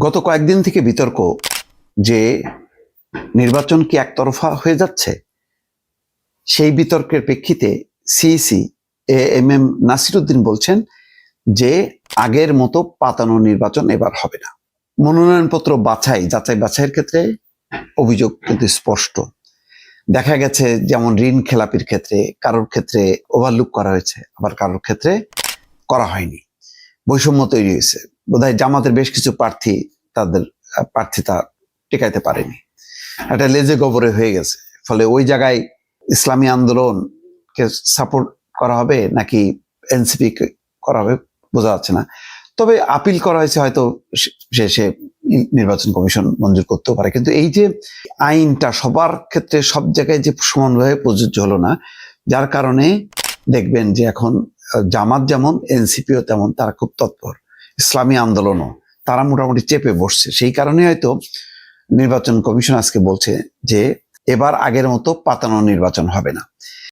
গত কয়েকদিন থেকে বিতর্ক যে নির্বাচন কি একতরফা হয়ে যাচ্ছে, সেই বিতর্কের প্রেক্ষিতে সিইসি এএমএম নাসিরউদ্দিন বলছেন যে আগের মতো পাতানো নির্বাচন এবার হবে না। মনোনয়নপত্র যাচাই বাছাইয়ের ক্ষেত্রে অভিযোগ কিন্তু স্পষ্ট। দেখা গেছে যেমন ঋণ খেলাপির ক্ষেত্রে কারোর ক্ষেত্রে ওভারলুক করা হয়েছে, আবার কারোর ক্ষেত্রে করা হয়নি। বৈষম্য তৈরি হয়েছে। বোধহয় জামাতের বেশ কিছু প্রার্থী তাদের প্রার্থিতা টিকাইতে পারেনি, একটা লেজে গোবরে হয়ে গেছে। ফলে ওই জায়গায় ইসলামী আন্দোলনকে সাপোর্ট করা হবে নাকি এনসিপি করা হবে বোঝা যাচ্ছে না। তবে আপিল করা হয়েছে, হয়তো সে নির্বাচন কমিশন মঞ্জুর করতেও পারে। কিন্তু এই যে আইনটা সবার ক্ষেত্রে সব জায়গায় যে সমানভাবে প্রযোজ্য হলো না, যার কারণে দেখবেন যে এখন জামাত যেমন এনসিপিও তেমন তারা খুব তৎপর, ইসলামী আন্দোলনও তারা মোটামুটি চেপে বসছে। সেই কারণে হয়তো নির্বাচন কমিশন আজকে বলছে যে এবার আগের মতো পাতানো নির্বাচন হবে না।